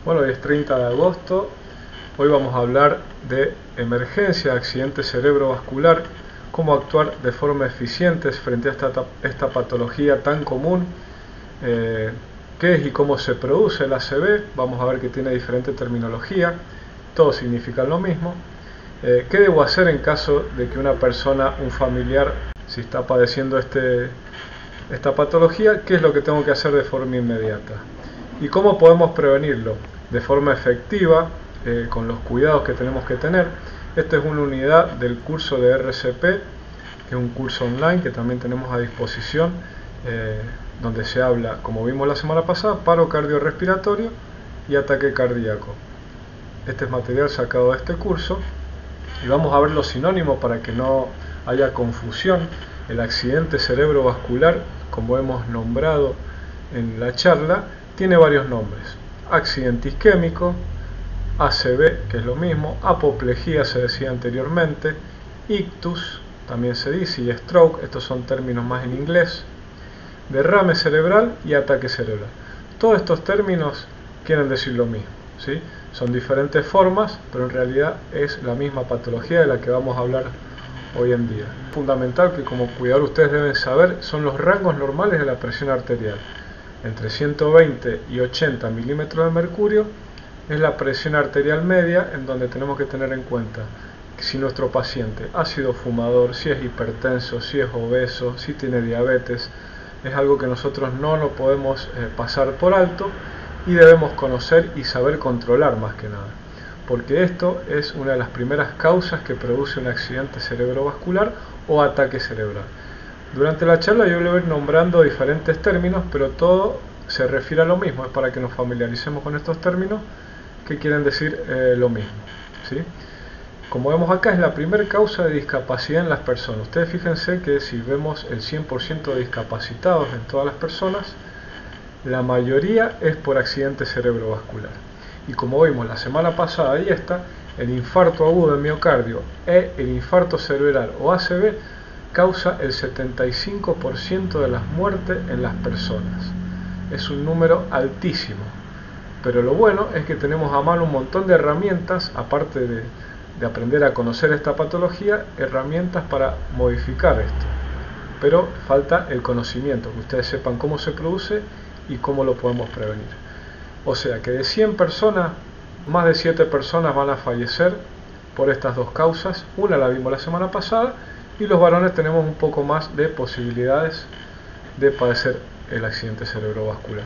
Bueno, hoy es 30 de agosto, hoy vamos a hablar de emergencia, accidente cerebrovascular, cómo actuar de forma eficiente frente a esta patología tan común, qué es y cómo se produce el ACV. Vamos a ver que tiene diferente terminología, todos significan lo mismo. ¿Qué debo hacer en caso de que una persona, un familiar, si está padeciendo esta patología? ¿Qué es lo que tengo que hacer de forma inmediata? ¿Y cómo podemos prevenirlo de forma efectiva, con los cuidados que tenemos que tener? Esta es una unidad del curso de RCP, que es un curso online que también tenemos a disposición, donde se habla, como vimos la semana pasada, paro cardiorrespiratorio y ataque cardíaco. Este es material sacado de este curso y vamos a ver los sinónimos para que no haya confusión. El accidente cerebrovascular, como hemos nombrado en la charla, tiene varios nombres: accidente isquémico, ACV, que es lo mismo, apoplejía se decía anteriormente, ictus también se dice, y stroke, estos son términos más en inglés, derrame cerebral y ataque cerebral. Todos estos términos quieren decir lo mismo, ¿sí? Son diferentes formas, pero en realidad es la misma patología de la que vamos a hablar hoy en día. Fundamental que como cuidador ustedes deben saber son los rangos normales de la presión arterial. Entre 120 y 80 milímetros de mercurio es la presión arterial media, en donde tenemos que tener en cuenta que si nuestro paciente ha sido fumador, si es hipertenso, si es obeso, si tiene diabetes, es algo que nosotros no lo podemos pasar por alto y debemos conocer y saber controlar más que nada, porque esto es una de las primeras causas que produce un accidente cerebrovascular o ataque cerebral. Durante la charla yo le voy nombrando diferentes términos, pero todo se refiere a lo mismo, es para que nos familiaricemos con estos términos que quieren decir lo mismo, ¿sí? Como vemos acá, es la primera causa de discapacidad en las personas. Ustedes fíjense que si vemos el 100% de discapacitados en todas las personas, la mayoría es por accidente cerebrovascular. Y como vimos la semana pasada, ahí está, el infarto agudo de miocardio e el infarto cerebral o ACV causa el 75% de las muertes en las personas. Es un número altísimo, pero lo bueno es que tenemos a mano un montón de herramientas, aparte de aprender a conocer esta patología, herramientas para modificar esto. Pero falta el conocimiento, que ustedes sepan cómo se produce y cómo lo podemos prevenir. O sea que de 100 personas, más de 7 personas van a fallecer por estas dos causas. Una la vimos la semana pasada, y los varones tenemos un poco más de posibilidades de padecer el accidente cerebrovascular.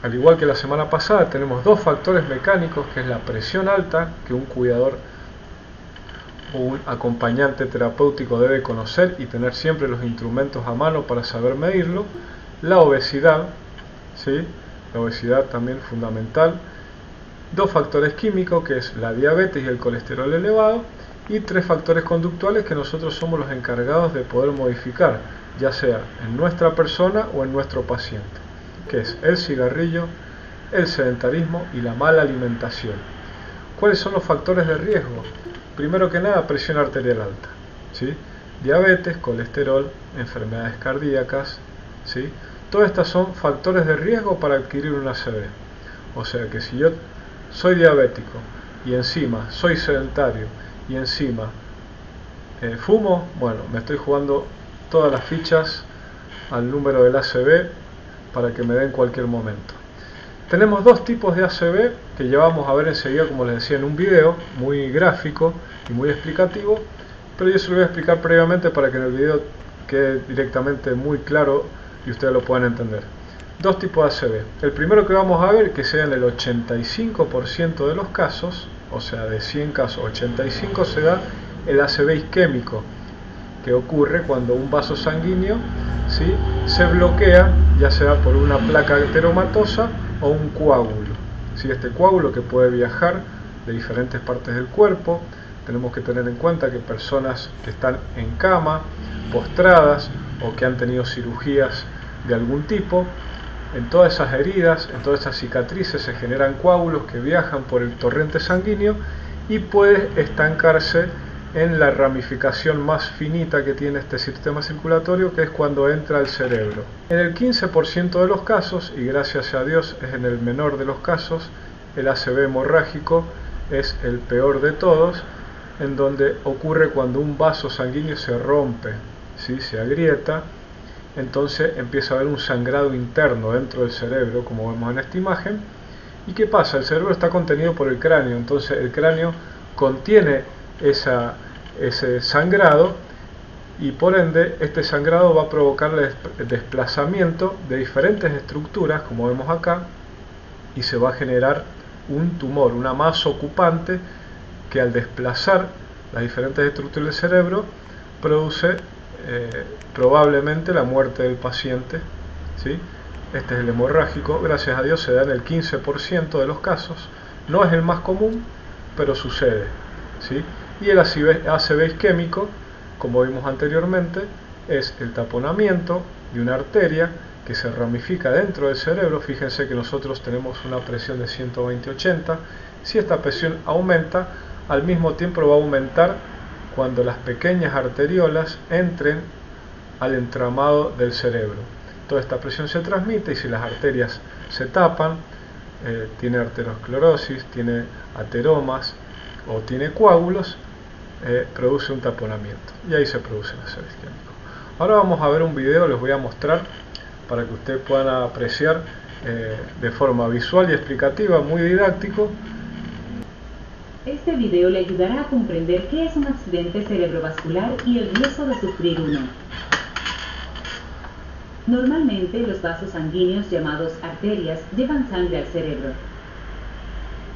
Al igual que la semana pasada, tenemos dos factores mecánicos, que es la presión alta, que un cuidador o un acompañante terapéutico debe conocer y tener siempre los instrumentos a mano para saber medirlo. La obesidad, ¿sí? La obesidad también fundamental. Dos factores químicos, que es la diabetes y el colesterol elevado. Y tres factores conductuales que nosotros somos los encargados de poder modificar, ya sea en nuestra persona o en nuestro paciente, que es el cigarrillo, el sedentarismo y la mala alimentación. ¿Cuáles son los factores de riesgo? Primero que nada, presión arterial alta, ¿sí? Diabetes, colesterol, enfermedades cardíacas, ¿sí? Todas estas son factores de riesgo para adquirir un ACV. O sea que si yo soy diabético y encima soy sedentario y encima fumo, bueno, me estoy jugando todas las fichas al número del ACV para que me dé en cualquier momento. Tenemos dos tipos de ACV que ya vamos a ver enseguida, como les decía, en un video muy gráfico y muy explicativo, pero yo se lo voy a explicar previamente para que en el video quede directamente muy claro y ustedes lo puedan entender. Dos tipos de ACV. El primero que vamos a ver, que sea en el 85% de los casos, o sea, de 100 casos, 85 se da el ACV isquémico, que ocurre cuando un vaso sanguíneo, ¿sí?, se bloquea, ya sea por una placa ateromatosa o un coágulo, ¿sí? Este coágulo que puede viajar de diferentes partes del cuerpo. Tenemos que tener en cuenta que personas que están en cama, postradas o que han tenido cirugías de algún tipo, en todas esas heridas, en todas esas cicatrices se generan coágulos que viajan por el torrente sanguíneo y puede estancarse en la ramificación más finita que tiene este sistema circulatorio, que es cuando entra al cerebro. En el 15% de los casos, y gracias a Dios es en el menor de los casos, el ACV hemorrágico es el peor de todos, en donde ocurre cuando un vaso sanguíneo se rompe, ¿sí? Se agrieta, entonces empieza a haber un sangrado interno dentro del cerebro, como vemos en esta imagen. ¿Y qué pasa? El cerebro está contenido por el cráneo, entonces el cráneo contiene ese sangrado, y por ende este sangrado va a provocar el desplazamiento de diferentes estructuras, como vemos acá, y se va a generar un tumor, una masa ocupante que al desplazar las diferentes estructuras del cerebro produce probablemente la muerte del paciente, ¿sí? Este es el hemorrágico. Gracias a Dios se da en el 15% de los casos, no es el más común, pero sucede, ¿sí? Y el ACV isquémico, como vimos anteriormente, es el taponamiento de una arteria que se ramifica dentro del cerebro. Fíjense que nosotros tenemos una presión de 120/80. Si esta presión aumenta, al mismo tiempo va a aumentar cuando las pequeñas arteriolas entren al entramado del cerebro. Toda esta presión se transmite, y si las arterias se tapan, tiene arteriosclerosis, tiene ateromas o tiene coágulos, produce un taponamiento, y ahí se produce el ACV isquémico. Ahora vamos a ver un video, les voy a mostrar para que ustedes puedan apreciar de forma visual y explicativa, muy didáctico. Este video le ayudará a comprender qué es un accidente cerebrovascular y el riesgo de sufrir uno. Normalmente los vasos sanguíneos llamados arterias llevan sangre al cerebro.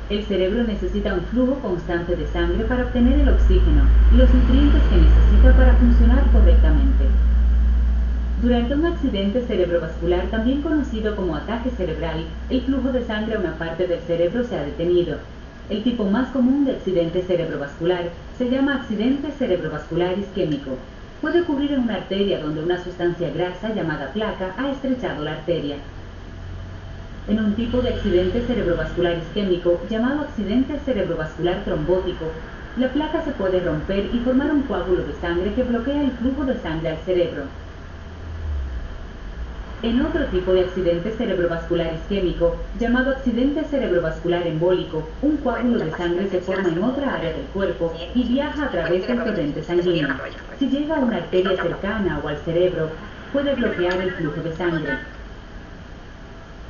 El cerebro necesita un flujo constante de sangre para obtener el oxígeno y los nutrientes que necesita para funcionar correctamente. Durante un accidente cerebrovascular, también conocido como ataque cerebral, el flujo de sangre a una parte del cerebro se ha detenido. El tipo más común de accidente cerebrovascular se llama accidente cerebrovascular isquémico. Puede ocurrir en una arteria donde una sustancia grasa llamada placa ha estrechado la arteria. En un tipo de accidente cerebrovascular isquémico, llamado accidente cerebrovascular trombótico, la placa se puede romper y formar un coágulo de sangre que bloquea el flujo de sangre al cerebro. En otro tipo de accidente cerebrovascular isquémico, llamado accidente cerebrovascular embólico, un coágulo de sangre se forma en otra área del cuerpo y viaja a través del torrente sanguíneo. Si llega a una arteria cercana o al cerebro, puede bloquear el flujo de sangre.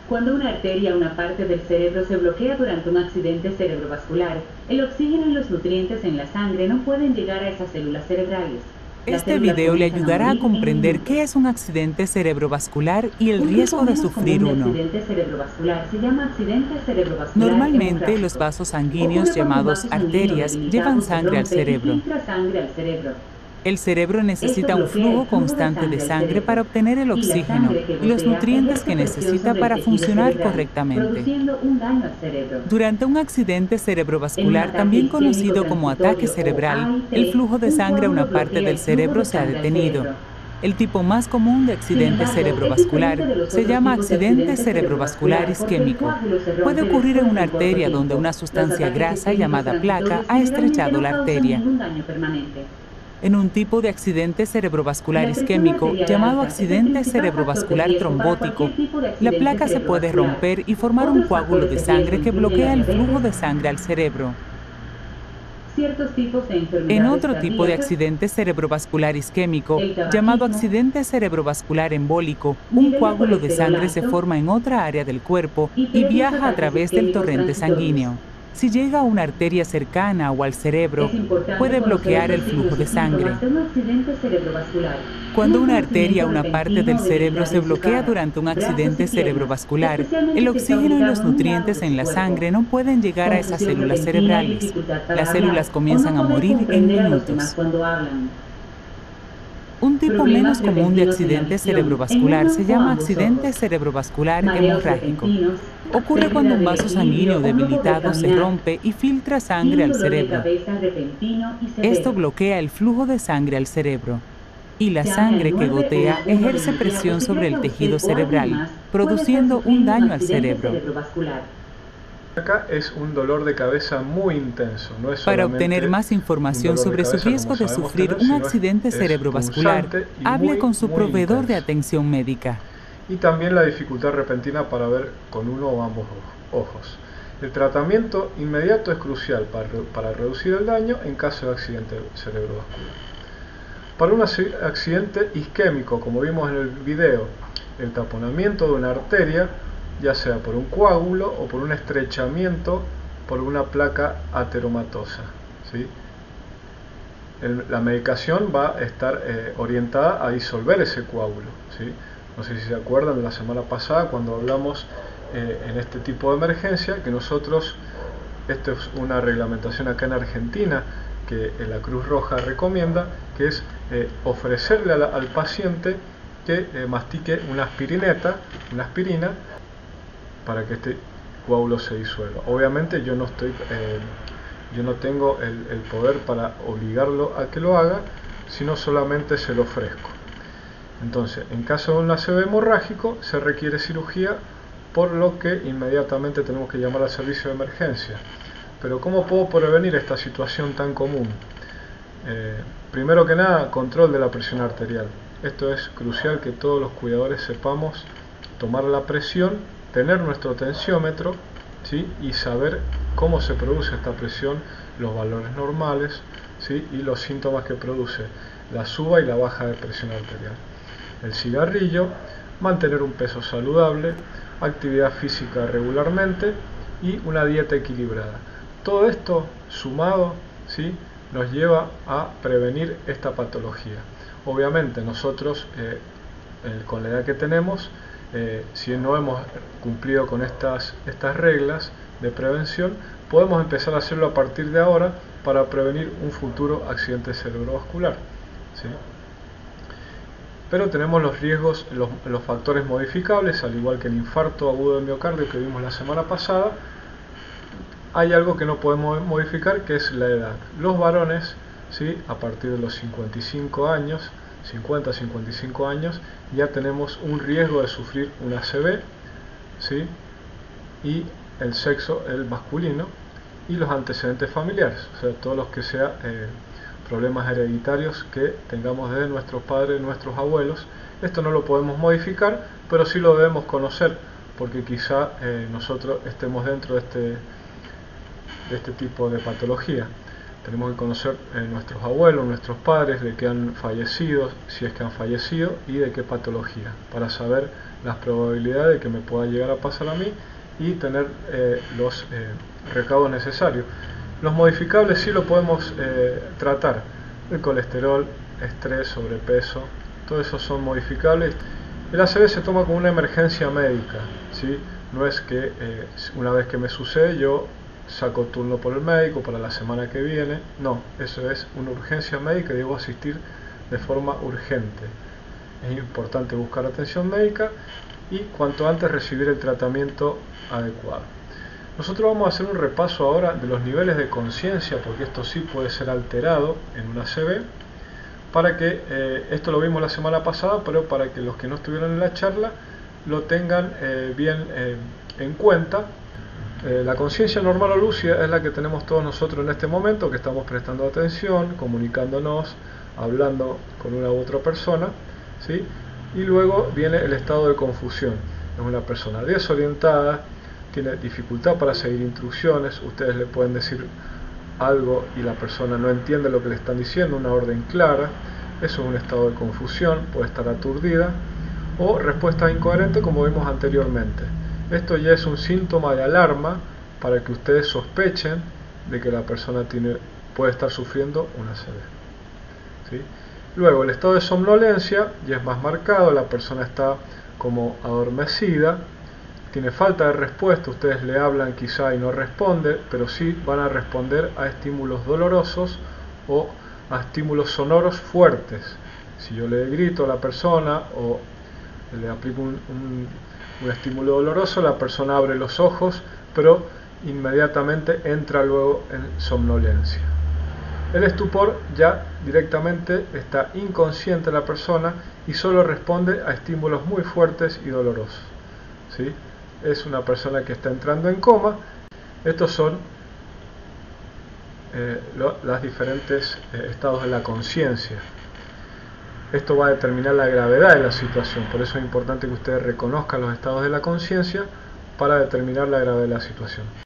Cuando una arteria o una parte del cerebro se bloquea durante un accidente cerebrovascular, el oxígeno y los nutrientes en la sangre no pueden llegar a esas células cerebrales. Este video le ayudará a comprender qué es un accidente cerebrovascular y el riesgo de sufrir uno. Normalmente, los vasos sanguíneos llamados arterias llevan sangre al cerebro. El cerebro necesita un flujo constante de sangre para obtener el oxígeno y los nutrientes que necesita para funcionar correctamente. Durante un accidente cerebrovascular, también conocido como ataque cerebral, el flujo de sangre a una parte del cerebro se ha detenido. El tipo más común de accidente cerebrovascular se llama accidente cerebrovascular isquémico. Puede ocurrir en una arteria donde una sustancia grasa llamada placa ha estrechado la arteria. En un tipo de accidente cerebrovascular isquémico, llamado accidente cerebrovascular trombótico, la placa se puede romper y formar un coágulo de sangre que bloquea el flujo de sangre al cerebro. En otro tipo de accidente cerebrovascular isquémico, llamado accidente cerebrovascular embólico, un coágulo de sangre se forma en otra área del cuerpo y viaja a través del torrente sanguíneo. Si llega a una arteria cercana o al cerebro, puede bloquear el flujo de sangre. Cuando una arteria o una parte del cerebro se bloquea durante un accidente cerebrovascular, el oxígeno y los nutrientes en la sangre no pueden llegar a esas células cerebrales. Las células comienzan a morir en minutos. Un tipo menos común de accidente cerebrovascular se llama accidente cerebrovascular hemorrágico. Ocurre cuando un vaso sanguíneo debilitado se rompe y filtra sangre al cerebro. Esto bloquea el flujo de sangre al cerebro. Y la sangre que gotea ejerce presión sobre el tejido cerebral, produciendo un daño al cerebro. Acá es un dolor de cabeza muy intenso. No es Para obtener más información sobre su riesgo de sufrir un accidente cerebrovascular, hable con su proveedor de atención médica. Y también la dificultad repentina para ver con uno o ambos ojos. El tratamiento inmediato es crucial para reducir el daño en caso de accidente cerebrovascular. Para un accidente isquémico, como vimos en el video, el taponamiento de una arteria, ya sea por un coágulo o por un estrechamiento por una placa ateromatosa, ¿sí? La medicación va a estar orientada a disolver ese coágulo, ¿sí? No sé si se acuerdan de la semana pasada cuando hablamos en este tipo de emergencia que nosotros, esto es una reglamentación acá en Argentina que la Cruz Roja recomienda, que es ofrecerle al paciente que mastique una aspirina para que este coágulo se disuelva. Obviamente yo no tengo el poder para obligarlo a que lo haga, sino solamente se lo ofrezco. Entonces, en caso de un ACV hemorrágico se requiere cirugía, por lo que inmediatamente tenemos que llamar al servicio de emergencia. Pero ¿cómo puedo prevenir esta situación tan común? Primero que nada, control de la presión arterial. Esto es crucial que todos los cuidadores sepamos tomar la presión, tener nuestro tensiómetro, ¿sí? Y saber cómo se produce esta presión, los valores normales, ¿sí? Y los síntomas que produce la suba y la baja de presión arterial. El cigarrillo, mantener un peso saludable, actividad física regularmente y una dieta equilibrada. Todo esto sumado, ¿sí? Nos lleva a prevenir esta patología. Obviamente nosotros con la edad que tenemos, si no hemos cumplido con estas reglas de prevención, podemos empezar a hacerlo a partir de ahora para prevenir un futuro accidente cerebrovascular, ¿sí? Pero tenemos los riesgos, los factores modificables, al igual que el infarto agudo de miocardio que vimos la semana pasada. Hay algo que no podemos modificar, que es la edad. Los varones, ¿sí? A partir de los 55 años, 50-55 años, ya tenemos un riesgo de sufrir un ACV, ¿sí? Y el sexo, el masculino, y los antecedentes familiares, o sea, todos los que sean problemas hereditarios que tengamos desde nuestros padres, nuestros abuelos. Esto no lo podemos modificar, pero sí lo debemos conocer, porque quizá nosotros estemos dentro de este tipo de patología. Tenemos que conocer nuestros abuelos, nuestros padres, de que han fallecido, si es que han fallecido, y de qué patología, para saber las probabilidades de que me pueda llegar a pasar a mí y tener los recaudos necesarios. Los modificables sí lo podemos tratar. El colesterol, estrés, sobrepeso, todo eso son modificables. El ACV se toma como una emergencia médica, ¿sí? No es que una vez que me sucede yo saco turno por el médico para la semana que viene. No, eso es una urgencia médica y debo asistir de forma urgente. Es importante buscar atención médica y cuanto antes recibir el tratamiento adecuado. Nosotros vamos a hacer un repaso ahora de los niveles de conciencia, porque esto sí puede ser alterado en un ACV, para que, esto lo vimos la semana pasada, pero para que los que no estuvieron en la charla lo tengan bien en cuenta. La conciencia normal o lúcida es la que tenemos todos nosotros en este momento, que estamos prestando atención, comunicándonos, hablando con una u otra persona, ¿sí? Y luego viene el estado de confusión. Es una persona desorientada, tiene dificultad para seguir instrucciones, ustedes le pueden decir algo y la persona no entiende lo que le están diciendo, una orden clara. Eso es un estado de confusión, puede estar aturdida, o respuesta incoherente como vimos anteriormente. Esto ya es un síntoma de alarma para que ustedes sospechen de que la persona puede estar sufriendo un ACV, ¿sí? Luego el estado de somnolencia ya es más marcado, la persona está como adormecida, tiene falta de respuesta, ustedes le hablan quizá y no responde, pero sí van a responder a estímulos dolorosos o a estímulos sonoros fuertes. Si yo le grito a la persona o le aplico un estímulo doloroso, la persona abre los ojos, pero inmediatamente entra luego en somnolencia. El estupor ya directamente está inconsciente la persona y solo responde a estímulos muy fuertes y dolorosos, ¿sí? Es una persona que está entrando en coma. Estos son los diferentes estados de la conciencia. Esto va a determinar la gravedad de la situación, por eso es importante que ustedes reconozcan los estados de la conciencia para determinar la gravedad de la situación.